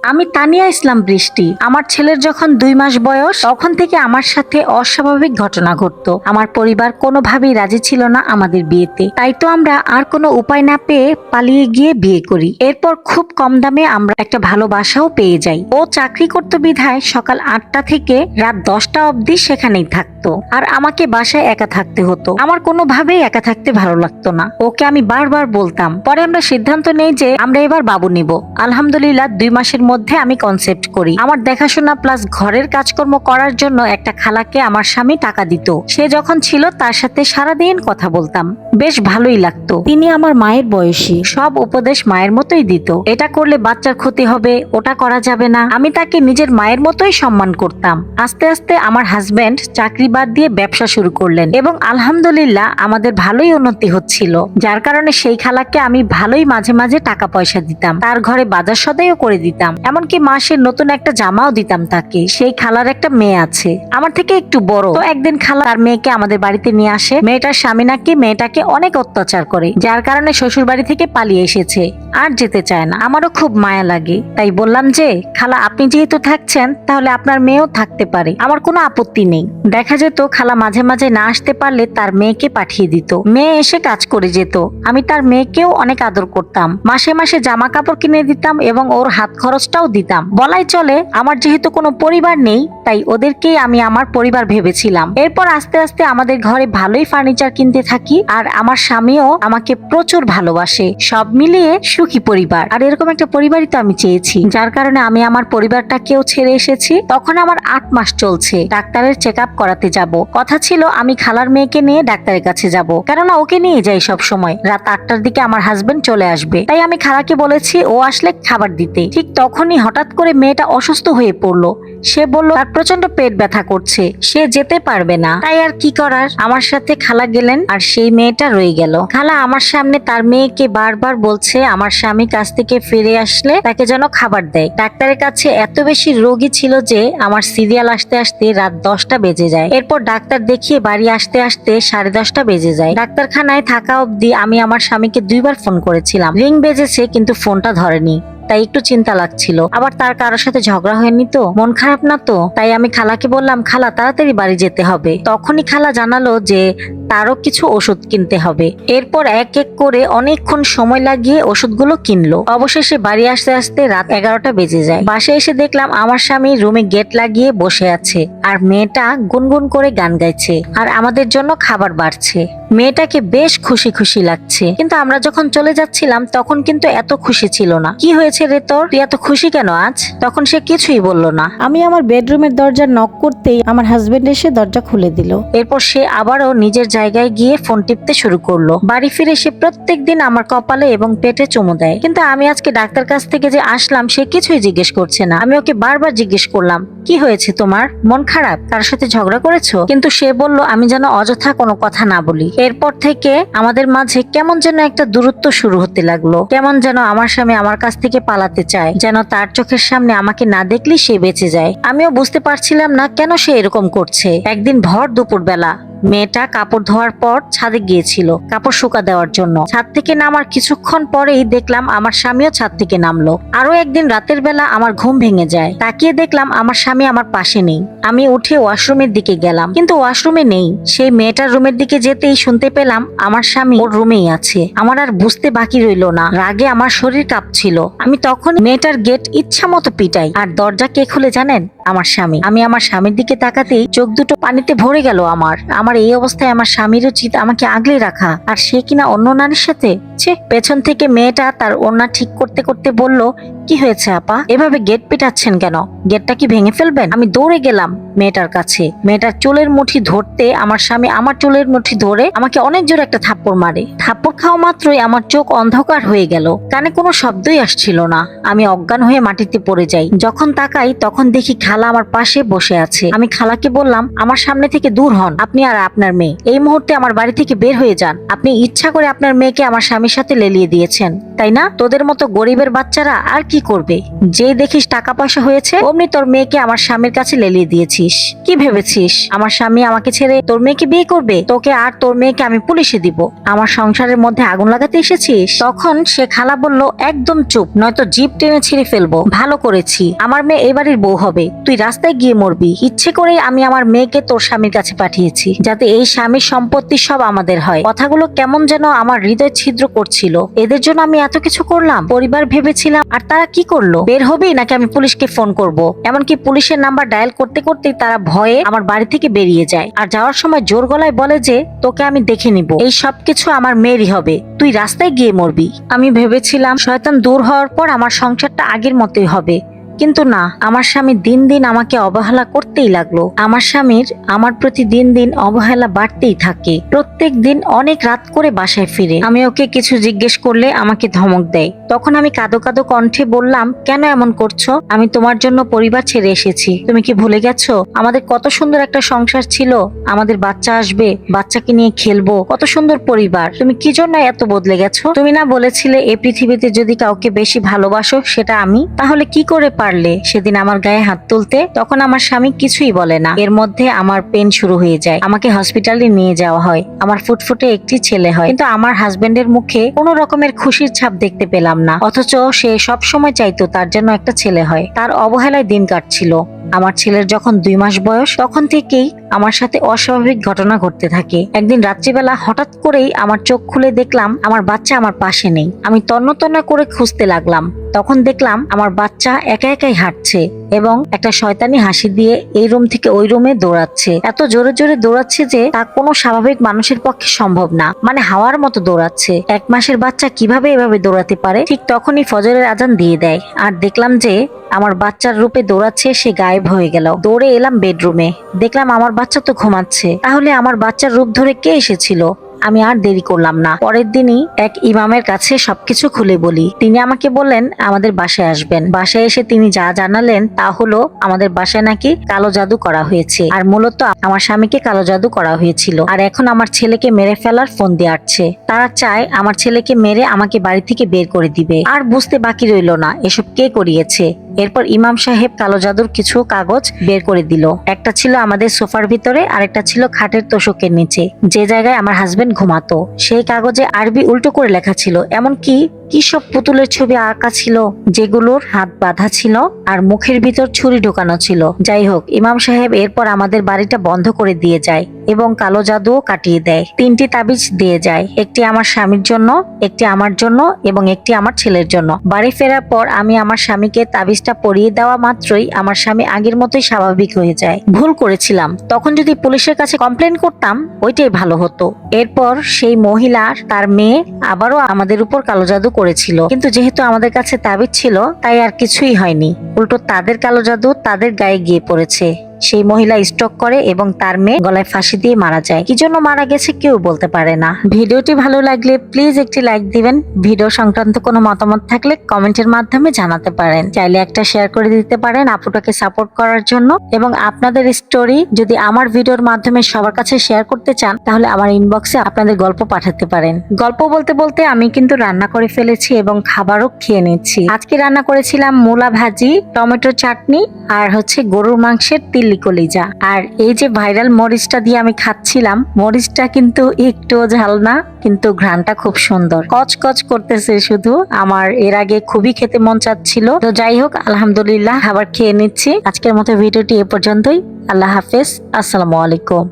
আমি তানিয়া ইসলাম বৃষ্টি। আমার ছেলের যখন 2 মাস বয়স তখন থেকে আমার সাথে অস্বাভাবিক ঘটনা ঘটতো। আমার পরিবার কোনোভাবেই রাজি ছিল না আমাদের বিয়েতে, তাই তো আমরা আর কোনো উপায় না পেয়ে পালিয়ে গিয়ে বিয়ে করি। এরপর খুব কম দামে আমরা একটা ভালো বাসাও পেয়ে যাই। ও চাকরি করতো বিধায় সকাল 8টা থেকে রাত 10টা অবধি সেখানেই থাকতো, আর আমাকে বাসায় একা থাকতে হতো। আমার কোনোভাবেই একা থাকতে ভালো লাগতো না। ওকে আমি বারবার বলতাম। পরে আমরা সিদ্ধান্ত নেই যে আমরা এবার বাবু নিব। আলহামদুলিল্লাহ 2 মাসের মধ্যে আমি কনসেপ্ট করি। আমার দেখাশোনা প্লাস ঘরের কাজকর্ম করার জন্য একটা খালাকে আমার স্বামী টাকা দিত। সে যখন ছিল তার সাথে সারাদিন কথা বলতাম, বেশ ভালোই লাগতো। তিনি আমার মায়ের বয়সী, সব উপদেশ মায়ের মতোই দিত। এটা করলে বাচ্চার ক্ষতি হবে, ওটা করা যাবে না। আমি তাকে নিজের মায়ের মতোই সম্মান করতাম। আস্তে আস্তে আমার হাজবেন্ড চাকরি বাদ দিয়ে ব্যবসা শুরু করলেন এবং আলহামদুলিল্লাহ আমাদের ভালোই উন্নতি হচ্ছিল, যার কারণে সেই খালাকে আমি ভালোই মাঝে মাঝে টাকা পয়সা দিতাম। তার ঘরে বাজার সদাইও করে দিতাম, এমনকি মাসে নতুন একটা জামাও দিতাম তাকে। সেই খালার একটা মেয়ে আছে, আমার থেকে একটু বড়। তো একদিন খালা তার মেয়েকে আমাদের বাড়িতে নিয়ে আসে। মেয়েটার স্বামী নাকি মেয়েটাকে অনেক অত্যাচার করে, যার কারণে শ্বশুর বাড়ি থেকে পালিয়ে এসেছে, আর যেতে চায় না। আমারও খুব মায়া লাগে, তাই বললাম যে খালা আপনি যেহেতু থাকছেন তাহলে আপনার মেয়েও থাকতে পারে, আমার কোনো আপত্তি নেই। দেখা যেত খালা মাঝে মাঝে না আসতে পারলে তার মেয়েকে পাঠিয়ে দিত। মেয়ে এসে কাজ করে যেত। আমি তার মেয়েকেও অনেক আদর করতাম, মাসে মাসে জামা কাপড় কিনে দিতাম এবং ওর হাত খরচটাও দিতাম। বলাই চলে আমার যেহেতু কোনো পরিবার নেই, তাই ওদেরকেই আমি আমার পরিবার ভেবেছিলাম। এরপর আস্তে আস্তে আমাদের ঘরে ভালোই ফার্নিচার কিনতে থাকি, আর আমার স্বামীও আমাকে প্রচুর ভালোবাসে। সব মিলিয়ে সুখী পরিবার। আর এরকম একটা পরিবারই তো আমি চেয়েছি, যার কারণে আমি আমার পরিবারটাকেও ছেড়ে এসেছি। তখন আমার 8 মাস চলছে। ডাক্তারের চেক আপ করাতে যাব। কথা ছিল আমি খালার মেয়েকে নিয়ে ডাক্তারের কাছে যাব, কেননা ওকে নিয়ে যাই সব সময়। রাত 8টার দিকে আমার হাজবেন্ড চলে আসবে, তাই আমি খালাকে বলেছি ও আসলে খাবার দিতে। ঠিক তখনই হঠাৎ করে মেয়েটা অসুস্থ হয়ে পড়লো। সে বলল তার প্রচন্ড পেট ব্যথা করছে, সে যেতে পারবে না। তাই আর কি করার, আমার সাথে খালা গেলেন আর সেই মেয়েটা রয়ে গেল। খালা আমার সামনে তার মেয়েকে বারবার বলছে আমার স্বামী কাছ থেকে ফিরে আসলে তাকে যেন খাবার দেয়। ডাক্তারের কাছে এত বেশি রোগী ছিল যে আমার সিরিয়াল আসতে আসতে রাত 10টা বেজে যায়। এরপর ডাক্তার দেখিয়ে বাড়ি আসতে আসতে 10:30 বেজে যায়। ডাক্তারখানায় থাকা অবধি আমি আমার স্বামীকে 2বার ফোন করেছিলাম। রিং বেজেছে কিন্তু ফোনটা ধরেনি, তাই একটু চিন্তা লাগছিল। আবার তার কারোর সাথে ঝগড়া হয়নি তো, মন খারাপ না তো। তাই আমি খালাকে বললাম খালা তাড়াতাড়ি বাড়ি যেতে হবে। তখনই খালা জানালো যে তারও কিছু ওষুধ কিনতে হবে। এরপর এক এক করে অনেকক্ষণ সময় লাগিয়ে ওষুধগুলো কিনলো। অবশেষে বাড়ি আসতে আসতে রাত 11টা বেজে যায়। বাসায় এসে দেখলাম আমার স্বামী রুমে গেট লাগিয়ে বসে আছে, আর মেয়েটা গুনগুন করে গান গাইছে, আর আমাদের জন্য খাবার বাড়ছে। মেয়েটাকে বেশ খুশি খুশি লাগছে, কিন্তু আমরা যখন চলে যাচ্ছিলাম তখন কিন্তু এত খুশি ছিল না। কি হয়েছে রে তোর, তুই এত খুশি কেন আজ? তখন সে কিছুই বলল না। আমি আমার বেডরুমের দরজা নক করতেই আমার হাজবেন্ড এসে দরজা খুলে দিল। এরপর সে আবারও নিজের জায়গায় গিয়ে ফোন টিপতে শুরু করলো। বাড়ি ফিরে সে প্রত্যেকদিন আমার কপালে এবং পেটে চুমু দেয়, কিন্তু আমি আজকে ডাক্তার কাছ থেকে যে আসলাম সে কিছুই জিজ্ঞেস করছে না। আমি ওকে বারবার জিজ্ঞেস করলাম কি হয়েছে তোমার, মন খারাপ, কার সাথে ঝগড়া করেছো? কিন্তু সে বলল আমি যেন অযথা কোনো কথা না বলি। এরপর থেকে আমাদের মাঝে কেমন যেন একটা দূরত্ব শুরু হতে লাগলো। কেমন যেন আমার স্বামী আমার কাছ থেকে পালাতে চায়, যেন তার চোখের সামনে আমাকে না দেখলেই সে বেঁচে যায়। আমিও বুঝতে পারছিলাম না কেন সে এরকম করছে। একদিন ভর দুপুর বেলা মেয়েটা কাপড় ধোয়ার পর ছাদে গিয়েছিল কাপড় শুকা দেওয়ার জন্য। ছাদ থেকে নামার কিছুক্ষণ পরেই দেখলাম আমার স্বামীও ছাদ থেকে নামলো। আরো একদিন রাতের বেলা আমার ঘুম ভেঙে যায়। তাকিয়ে দেখলাম আমার স্বামী আমার পাশে নেই। আমি উঠে ওয়াশরুমের দিকে গেলাম, কিন্তু ওয়াশরুমে নেই। সেই মেয়েটার রুমের দিকে যেতেই শুনতে পেলাম আমার স্বামী ওর রুমেই আছে। আমার আর বুঝতে বাকি রইল না, রাগে আমার শরীর কাঁপছিল। আমি তখন মেয়েটার গেট ইচ্ছা মতো পিটাই, আর দরজা কে খুলে জানেন? আমার স্বামী। আমি আমার স্বামীর দিকে তাকাতেই চোখ দুটো পানিতে ভরে গেল আমার। এই অবস্থায় আমার স্বামীর উচিত আমাকে আগলে রাখা, আর সে কিনা অন্য নারীর সাথে। পেছন থেকে মেয়েটা তার ওড়না ঠিক করতে করতে বলল কি হয়েছে আপা, এভাবে গেট পিটাচ্ছেন কেন? গেটটা কি ভেঙে ফেলবেন? আমি দৌড়ে গেলাম মেয়েটার কাছে। মেয়েটার চুলের মুঠি ধরতে আমার স্বামী আমার চুলের মুঠি ধরে আমাকে অনেক জোরে একটা থাপ্পড় মারে। থাপ্পড় খাওয়া মাত্রই আমার চোখ অন্ধকার হয়ে গেল, কানে কোনো শব্দই আসছিল না। আমি অজ্ঞান হয়ে মাটিতে পড়ে যাই। যখন তাকাই তখন দেখি খালা আমার পাশে বসে আছে। আমি খালাকে বললাম আমার সামনে থেকে দূর হন, আপনি আর আপনার মেয়ে এই মুহূর্তে আমার বাড়ি থেকে বের হয়ে যান। আপনি ইচ্ছা করে আপনার মেয়েকে আমার স্বামীর সাথে লেলিয়ে দিয়েছেন, তাই না? তোদের মতো গরিবের বাচ্চারা আর কি করবে? যেই দেখিস টাকা পয়সা হয়েছে অমনি তোর মেয়েকে আমার স্বামীর কাছে লেলিয়ে দিয়েছিস। কি ভেবেছিস আমার স্বামী আমাকে ছেড়ে তোর মেয়েকে বিয়ে করবে? তোকে আর তোর মেয়েকে আমি পুলিশে দিব। আমার সংসারের মধ্যে আগুন লাগাতে এসেছিস? তখন সে খালা বলল, একদম চুপ, নয়তো জিপ টেনে ছিঁড়ে ফেলবো। ভালো করেছি, আমার মেয়ে এবারের বউ হবে, তুই রাস্তায় গিয়ে মরবি। ইচ্ছে করেই আমি আমার মেয়েকে তোর স্বামীর কাছে পাঠিয়েছি, যাতে এই স্বামীর সম্পত্তি সব আমাদের হয়। কথাগুলো কেমন যেন আমার হৃদয় ছিদ্র করছিল। এদের জন্য আমি এত কিছু করলাম, পরিবার ভেবেছিলাম, আর তারা কি করলো? বের হবি নাকি আমি পুলিশকে ফোন করব? এমনকি পুলিশের নাম্বার ডায়াল করতে করতেই তারা ভয়ে আমার বাড়ি থেকে বেরিয়ে যায়, আর যাওয়ার সময় জোর গলায় বলে যে তোকে আমি দেখে নিব, এই সবকিছু আমার মেয়েরই হবে, তুই রাস্তায় গিয়ে মরবি। আমি ভেবেছিলাম শয়তান দূর হওয়ার পর আমার সংসারটা আগের মতোই হবে, কিন্তু না, আমার স্বামী দিন দিন আমাকে অবহেলা করতেই লাগলো। আমার স্বামীর আমার প্রতি দিন দিন অবহেলা বাড়তেই থাকে। প্রত্যেক দিন অনেক রাত করে বাসায় ফিরে। আমি ওকে কিছু জিজ্ঞেস করলে আমাকে ধমক দেয়। তখন আমি কাঁদো কাঁদো কণ্ঠে বললাম, কেন এমন করছো? আমি তোমার জন্য পরিবার ছেড়ে এসেছি, তুমি কি ভুলে গেছো আমাদের কত সুন্দর একটা সংসার ছিল? আমাদের বাচ্চা আসবে, বাচ্চাকে নিয়ে খেলবো, কত সুন্দর পরিবার। তুমি কি জন্য এত বদলে গেছো? তুমি না বলেছিলে এই পৃথিবীতে যদি কাউকে বেশি ভালোবাসো সেটা আমি? তাহলে কি করে পারলে সেদিন আমার গায়ে হাত তুলতে? তখন আমার স্বামী কিছুই বলে না। এর মধ্যে আমার পেন শুরু হয়ে যায়। আমাকে হসপিটালে নিয়ে যাওয়া হয়। আমার ফুটফুটে একটি ছেলে হয়, কিন্তু আমার হাজবেন্ডের মুখে কোনো রকমের খুশির ছাপ দেখতে পেলাম না। অথচ সে সব সময় চাইতো তার জন্য একটা ছেলে হয়। তার অবহেলায় দিন কাটছিল। আমার ছেলের যখন 2 মাস বয়স, তখন থেকেই আমার সাথে অস্বাভাবিক ঘটনা ঘটতে থাকে। একদিন রাত্রিবেলা হঠাৎ করেই আমার চোখ খুলে দেখলাম আমার বাচ্চা আমার পাশে নেই। আমি তন্ন তন্ন করে খুঁজতে লাগলাম। তখন দেখলাম আমার বাচ্চা একা একাই হাঁটছে এবং একটা শয়তানি হাসি দিয়ে এই রুম থেকে ওই রুমে দৌড়াচ্ছে। এত জোরে জোরে দৌড়াচ্ছে যে তা কোনো স্বাভাবিক মানুষের পক্ষে সম্ভব না, মানে হাওয়ার মতো দৌড়াচ্ছে। 1 মাসের বাচ্চা কিভাবে এভাবে দৌড়াতে পারে? ঠিক তখনই ফজরের আজান দিয়ে দেয়, আর দেখলাম যে আমার বাচ্চার রূপে দৌড়াচ্ছে সে গায়েব হয়ে গেল। দৌড়ে এলাম বেডরুমে, দেখলাম আমার বাচ্চা তো ঘুমাচ্ছে। তাহলে আমার বাচ্চার রূপ ধরে কে এসেছিল? আমি আর দেরি করলাম না, পরের দিনই এক ইমামের কাছে সবকিছু খুলে বলি। তিনি আমাকে বললেন আমাদের বাসায় আসবেন। বাসায় এসে তিনি যা জানালেন তা হলো আমাদের বাসায় নাকি কালো জাদু করা হয়েছে, আর মূলত আমার স্বামীকে কালো জাদু করা হয়েছিল। আর এখন আমার ছেলেকে মেরে ফেলার ফোন দিয়ে আসছে। তারা চায় আমার ছেলেকে মেরে আমাকে বাড়ি থেকে বের করে দিবে। আর বুঝতে বাকি রইল না এসব কে করিয়েছে। এরপর ইমাম সাহেব কালো জাদুর কিছু কাগজ বের করে দিল। একটা ছিল আমাদের সোফার ভিতরে, আরেকটা ছিল খাটের তোশকের নিচে, যে জায়গায় আমার হাজবেন্ড ঘুমাতো। সেই কাগজে আরবি উল্টো করে লেখা ছিল, এমনকি কি সব পুতুলের ছবি আঁকা ছিল যেগুলোর হাত বাঁধা ছিল আর মুখের ভিতর ছুরি ঢোকানো ছিল। যাই হোক, ইমাম সাহেব এরপর আমাদের বাড়িটা বন্ধ করে দিয়ে যায় এবং কালো জাদুও কাটিয়ে দেয়। 3টি তাবিজ দিয়ে যায়, একটি আমার স্বামীর জন্য, একটি আমার জন্য এবং একটি আমার ছেলের জন্য। বাড়ি ফেরার পর আমি আমার স্বামীকে তাবিজটা পরিয়ে দেওয়া মাত্রই আমার স্বামী আগের মতোই স্বাভাবিক হয়ে যায়। ভুল করেছিলাম, তখন যদি পুলিশের কাছে কমপ্লেন করতাম ওইটাই ভালো হতো। এরপর সেই মহিলার তার মেয়ে আবারও আমাদের উপর কালো জাদু করেছিল, কিন্তু যেহেতু আমাদের কাছে তাবিজ ছিল তাই আর কিছুই হয়নি। উল্টো তাদের কালো জাদু তাদের গায়ে গিয়ে পড়েছে। সেই মহিলা স্ট্রোক করে এবং তার মেয়ে গলায় ফাঁসি দিয়ে মারা যায়। কি জন্য মারা গেছে কেউ বলতে পারে না। ভিডিওটি ভালো লাগলে প্লিজ একটি লাইক দিবেন। ভিডিও সংক্রান্ত কোনো মতামত থাকলে কমেন্টের মাধ্যমে জানাতে পারেন। চাইলে একটা শেয়ার করে দিতে পারেন আপুটাকে সাপোর্ট করার জন্য। এবং আপনাদের স্টোরি যদি আমার ভিডিওর মাধ্যমে সবার কাছে শেয়ার করতে চান তাহলে আমার ইনবক্সে আপনাদের গল্প পাঠাতে পারেন। গল্প বলতে বলতে আমি কিন্তু রান্না করে ফেলেছি এবং খাবারও খেয়ে নিচ্ছি। আজকে রান্না করেছিলাম মূলা ভাজি, টমেটো চাটনি আর হচ্ছে গরুর মাংসের তিল কলিজা। আর এই যে ভাইরাল মরিচটা দিয়ে আমি খাচ্ছিলাম, মরিচটা কিন্তু একটু ঝাল না, কিন্তু ঘ্রাণটা খুব সুন্দর, কচকচ করতেছে শুধু। আমার এর আগে খুবই খেতে মন চাচ্ছিল। তো যাই হোক, আলহামদুলিল্লাহ খাবার খেয়ে নিচ্ছি। আজকের মতো ভিডিওটি এ পর্যন্তই। আল্লাহ হাফেজ, আসসালামু আলাইকুম।